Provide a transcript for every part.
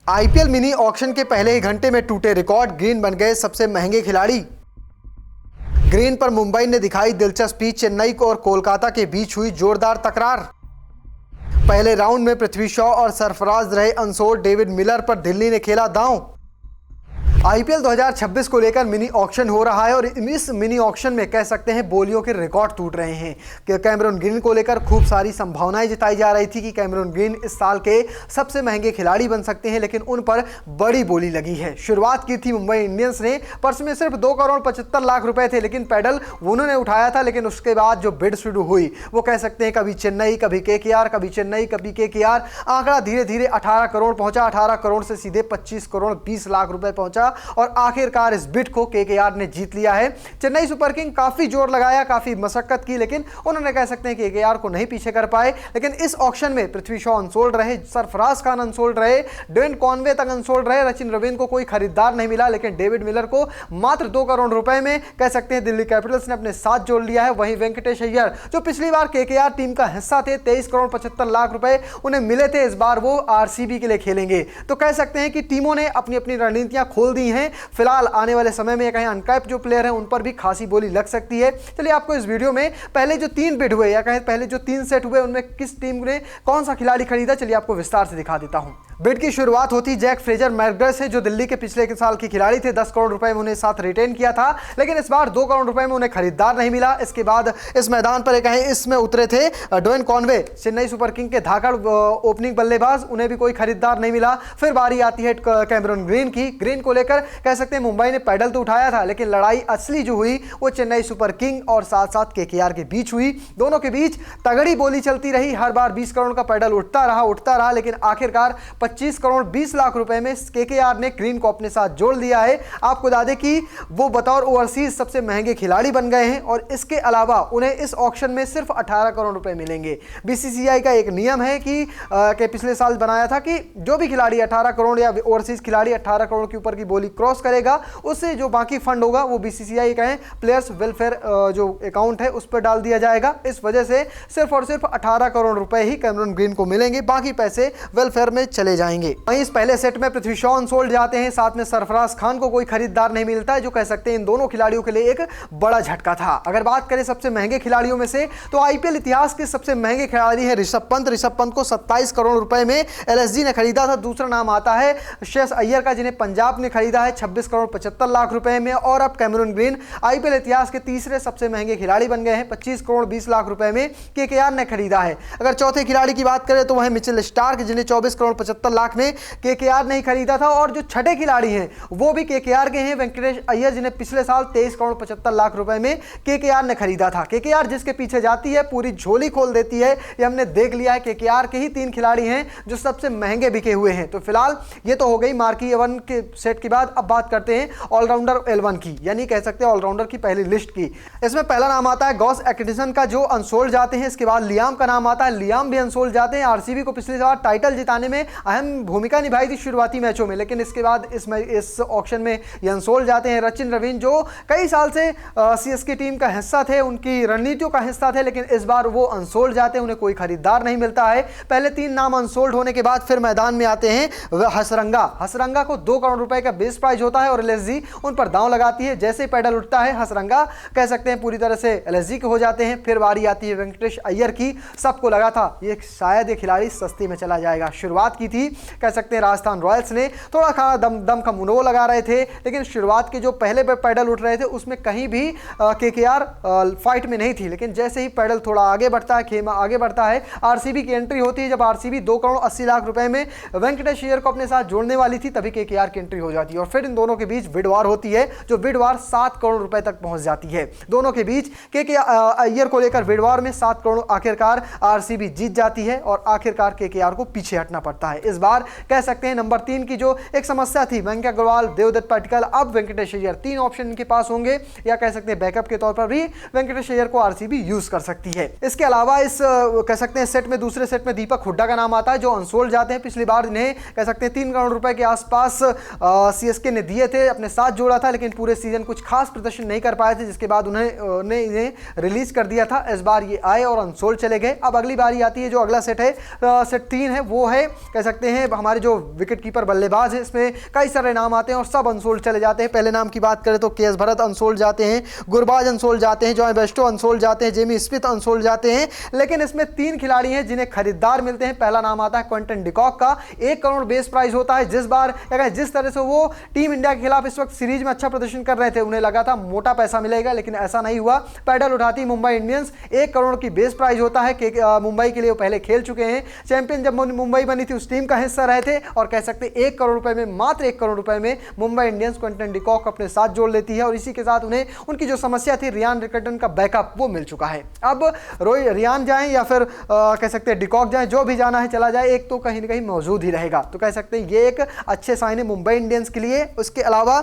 IPL mini auction के पहले ही घंटे में टूटे रिकॉर्ड, ग्रीन बन गए सबसे महंगे खिलाड़ी। ग्रीन पर मुंबई ने दिखाई दिलचस्पी, चेन्नई को और कोलकाता के बीच हुई जोरदार तकरार। पहले राउंड में पृथ्वी शॉ और सरफराज रहे अनसोल्ड, डेविड मिलर पर दिल्ली ने खेला दांव। आईपीएल 2026 को लेकर मिनी ऑक्शन हो रहा है और इस मिनी ऑक्शन में कह सकते हैं बोलियों के रिकॉर्ड टूट रहे हैं कि कैमरून ग्रीन को लेकर खूब सारी संभावनाएं जताई जा रही थी कि कैमरून ग्रीन इस साल के सबसे महंगे खिलाड़ी बन सकते हैं, लेकिन उन पर बड़ी बोली लगी है। शुरुआत की थी मुंबई इंडियंस ने, पर्स में सिर्फ 2 करोड़ 75 लाख रुपए थे, लेकिन पैडल उन्होंने उठाया था। लेकिन उसके बाद जो बिड शुरू हुई वो कह सकते हैं कभी चेन्नई, कभी केकेआर, कभी चेन्नई, कभी केकेआर, आंकड़ा धीरे धीरे 18 करोड़ पहुंचा। 18 करोड़ से सीधे 25 करोड़ 20 लाख रुपए पहुंचा और आखिरकार इस बिड को केकेआर ने जीत लिया है। चेन्नई सुपर किंग काफी जोर लगाया, काफी मशक्कत की, लेकिन उन्होंने कह सकते हैं कि केकेआर को नहीं पीछे कर पाए। लेकिन इस ऑक्शन में पृथ्वी शॉ अनसोल्ड रहे, सरफराज खान अनसोल्ड रहे, डेविड कॉनवे तक अनसोल्ड रहे, सचिन रविंद्र को कोई खरीदार नहीं मिला, लेकिन डेविड मिलर को मात्र 2 करोड़ रुपए में कह सकते हैं दिल्ली कैपिटल्स ने अपने साथ जोड़ लिया है। वहीं वेंकटेश अय्यर जो पिछली बार केकेआर टीम का हिस्सा थे, 23 करोड़ 75 लाख रुपए उन्हें मिले थे, इस बार वो आरसीबी के लिए खेलेंगे। तो कह सकते हैं कि टीमों ने अपनी अपनी रणनीतियां खोल दी हैं। फिलहाल आने वाले समय में कहीं अनकैप जो प्लेयर हैं उन पर भी खासी बोली लग सकती है। चलिए आपको इस वीडियो में पहले जो 3 बिड हुए या कहें पहले जो 3 सेट हुए उनमें किस टीम ने कौन सा खिलाड़ी खरीदा, चलिए आपको विस्तार से दिखा देता हूं। बिड की शुरुआत होती जैक फ्रेजर मैकग्रा से, जो दिल्ली के पिछले साल के खिलाड़ी थे। 10 करोड़ रुपए में उन्हें साथ रिटेन किया था, लेकिन इस बार 2 करोड़ रुपए में उन्हें खरीदार नहीं मिला। इसके बाद इस मैदान पर कहें इसमें उतरे थे David Conway, Chennai super king के धाकड़ ओपनिंग बल्लेबाज, उन्हें भी कोई खरीदार नहीं मिला। फिर बारी आती है कैमरून ग्रीन की। ग्रीन को लेकर कह सकते हैं मुंबई ने पैडल तो उठाया था, लेकिन लड़ाई असली जो हुई वो चेन्नई सुपर किंग और साथ साथ केकेआर के बीच हुई। दोनों के बीच तगड़ी बोली चलती रही, हर बार 20 करोड़ का पैडल उठता रहा, लेकिन आखिरकार 25 करोड़ 20 लाख रुपए में केकेआर ने ग्रीन को अपने साथ जोड़ लिया है। आपको बता दें कि वो बतौर ओवरसीज सबसे महंगे खिलाड़ी बन गए हैं और इसके अलावा उन्हें इस ऑक्शन में सिर्फ 18 करोड़ रुपए मिलेंगे। बीसीसीआई का एक नियम है कि पिछले साल बनाया था कि जो भी खिलाड़ी 18 करोड़ या ओवरसीज खिलाड़ी 18 करोड़ के ऊपर की बोली क्रॉस करेगा, उससे जो बाकी फंड होगा वो बीसीसीआई कहें प्लेयर्स वेलफेयर जो अकाउंट है उस पर डाल दिया जाएगा। इस वजह से सिर्फ और सिर्फ 18 करोड़ रुपए ही कैमरून ग्रीन को मिलेंगे, बाकी पैसे वेलफेयर में चले जाएंगे। वहीं इस पहले सेट में पृथ्वी शॉ अनसोल्ड जाते हैं, साथ में सरफराज खान को कोई खरीदार नहीं मिलता है, जो कह सकते हैं इन दोनों खिलाड़ियों के लिए एक बड़ा झटका था। अगर बात करें सबसे महंगे खिलाड़ियों में से, तो आईपीएल इतिहास के सबसे महंगे खिलाड़ी है ऋषभ पंत। ऋषभ पंत को 27 करोड़ रुपए में एलएसजी ने खरीदा था। दूसरा नाम आता है श्रेयस अय्यर का, जिन्हें पंजाब ने खरीदा है 26 करोड़ 75 लाख रुपए में। और अब कैमरून ग्रीन आईपीएल इतिहास के तीसरे सबसे महंगे खिलाड़ी बन गए हैं, 25 करोड़ 20 लाख रुपए में केकेआर ने खरीदा है। अगर चौथे खिलाड़ी की बात करें तो वह मिचेल स्टार्क, जिन्हें 24 करोड़ 75 लाख में केकेआर नहीं खरीदा था। और जो छठे खिलाड़ी हैं वो भी केकेआर के हैं, वेंकटेश अय्यर, जिन्हें पिछले साल 23 करोड़ 75 लाख रुपए में केकेआर ने खरीदा था। केकेआर जिसके पीछे जाती है पूरी झोली खोल देती है, ये हमने देख लिया है। केकेआर के ही 3 खिलाड़ी हैं जो सबसे महंगे बिके हुए हैं। तो फिलहाल ये तो हो गई मार्की 11 के सेट की बात। अब बात करते हैं ऑलराउंडर 11 की, यानी कह सकते हैं ऑलराउंडर की पहली लिस्ट की। इसमें पहला नाम आता है गॉस एकिंसन का, जो अनसोल्ड जाते हैं। इसके बाद लियाम का नाम आता है, लियाम भी अनसोल्ड जाते हैं। आरसीबी को पिछली बार टाइटल जिताने में अहम भूमिका निभाई थी शुरुआती मैचों में, लेकिन इसके बाद इस ऑक्शन में ये अनसोल्ड जाते हैं। सचिन रविंद्र जो कई साल से सीएसके टीम का हिस्सा थे, उनकी रणनीतियों का हिस्सा थे, लेकिन इस बार वो अनसोल्ड जाते हैं, उन्हें कोई खरीदार नहीं मिलता है। पहले 3 नाम अनसोल्ड होने के बाद फिर मैदान में आते हैं हसरंगा को 2 करोड़ रुपए का बेस प्राइस होता है और एलएसजी उन पर दांव लगाती है। जैसे ही पैडल उठता है हसरंगा कह सकते हैं पूरी तरह से एलएसजी के हो जाते हैं। फिर बारी आती है वेंकटेश अय्यर की। सबको लगा था ये शायद ये खिलाड़ी सस्ती में चला जाएगा। शुरुआत की थी कह सकते हैं राजस्थान रॉयल्स ने, थोड़ा खा दम का मुनो लगा रहे थे, लेकिन शुरुआत के जो पहले पैडल उठ रहे थे उसमें कहीं भी केकेआर फाइट में नहीं थी। लेकिन जैसे ही पैडल थोड़ा आगे बढ़ता है, खेमा आगे बढ़ता है, आरसीबी की एंट्री होती है। जब आरसीबी 2 करोड़ 80 लाख रुपए में वेंकटेश अय्यर को अपने साथ जोड़ने वाली थी, तभी केकेआर की एंट्री हो जाती है और फिर इन दोनों के बीच बिड वार होती है, जो बिड वार 7 करोड़ रुपए तक पहुंच जाती है। दोनों के बीच केकेआर अय्यर को लेकर बिड वार में 7 करोड़ आखिरकार आरसीबी जीत जाती है और आखिरकार केकेआर को पीछे हटना पड़ता है। इस बार कह सकते हैं नंबर 3 की जो एक समस्या थी, मयंक अग्रवाल, देवदत्त पट्टिकल, अब वेंकटेश अय्यर, 3 ऑप्शन इनके पास होंगे, या कह सकते हैं बैकअप के तौर पर भी वेंकटेश अय्यर को आरसीबी यूज कर सकती है। इसके अलावा इस कह सकते हैं सेट में दूसरे सेट में दीपक हुड्डा का नाम आता है, जो अनसोल्ड जाते हैं। पिछली बार इन्हें कह सकते हैं 3 करोड़ रुपए के आसपास सीएसके ने दिए थे, अपने साथ जोड़ा था, लेकिन पूरे सीजन कुछ खास प्रदर्शन नहीं कर पाए थे, जिसके बाद उन्हें इन्हें रिलीज कर दिया था। इस बार ये आए और अनसोल्ड चले गए। अब अगली बारी आती है, जो अगला सेट है, सेट 3 है, वो है कह सकते हैं हमारे जो विकेट कीपर बल्लेबाज है, इसमें कई सारे नाम आते हैं और सब अनसोल्ड चले जाते हैं। पहले नाम की बात करें तो केएस भरत अनसोल्ड जाते हैं, गुरबाज अनसोल्ड जाते हैं, जॉय बेस्टो अनसोल्ड जाते हैं, जेमी स्मिथ अनसोल्ड जाते हैं। लेकिन इसमें 3 खिलाड़ी हैं जिन्हें खरीदार मिलते हैं। पहला नाम आता है क्विंटन डिकॉक का, 1 करोड़ बेस प्राइस होता है। जिस तरह से वो टीम इंडिया के खिलाफ इस वक्त सीरीज में अच्छा प्रदर्शन कर रहे थे, उन्हें लगा था मोटा पैसा मिलेगा, लेकिन ऐसा नहीं हुआ। पैडल उठाती मुंबई इंडियंस, 1 करोड़ की बेस प्राइस होता है कि मुंबई के लिए वो पहले खेल चुके हैं। चैंपियन जब मुंबई बनी थी उस टीम का हिस्सा रहे थे और कह सकते हैं 1 करोड़ रुपए में, मात्र 1 करोड़ रुपए में मुंबई इंडियंस क्विंटन डिकॉक अपने साथ जोड़ लेती है। और इसी के साथ उन्हें उनकी जो समस्या थी रियान रिकर्टन का बैकअप वो मिल चुका है। अब रियान जाएं या फिर कह सकते हैं डिकॉक जाएं, जो भी जाना है चला जाए, एक तो कहीं ना कहीं मौजूद ही रहेगा। तो कह सकते हैं ये एक अच्छे साइन है मुंबई इंडियंस के लिए। उसके अलावा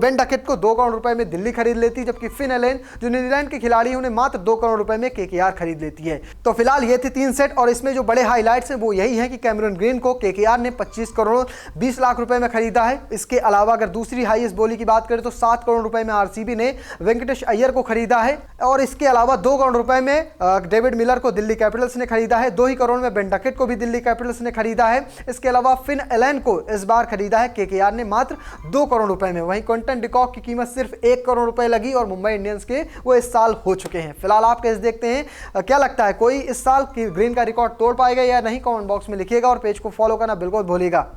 बेन डकेट को 2 करोड़ रुपए में दिल्ली खरीद लेती, जबकि फिन एलेन जो न्यूजीलैंड के खिलाड़ी हैं उन्हें मात्र 2 करोड़ रुपए में केकेआर खरीद लेती है। तो फिलहाल ये थे 3 सेट और इसमें जो बड़े हाईलाइट्स हैं वो यही है कि कैमरन ग्रीन को केकेआर ने 25 करोड़ 20 लाख रुपए में खरीदा है। इसके अलावा अगर दूसरी हाईएस्ट बोली की बात करें तो 7 करोड़ रुपए में आरसीबी ने वेंकटेश अय्यर को खरीदा है। और इसके अलावा 2 करोड़ रुपए में डेविड मिलर को दिल्ली कैपिटल्स ने खरीदा है। 2 ही करोड़ में बेन डकेट को भी दिल्ली कैपिटल्स ने खरीदा है। इसके अलावा फिन एलेन को इस बार खरीदा है केकेआर ने मात्र 2 करोड़ रुपए में। वहीं क्विंटन डिकॉक की कीमत सिर्फ 1 करोड़ रुपए लगी और मुंबई इंडियंस के वो इस साल हो चुके हैं। फिलहाल आप कैसे देखते हैं, क्या लगता है कोई इस साल ग्रीन का रिकॉर्ड तोड़ पाएगा या नहीं? कमेंट बॉक्स में लिखिएगा और पेज को फॉलो करना बिल्कुल भूलिएगा।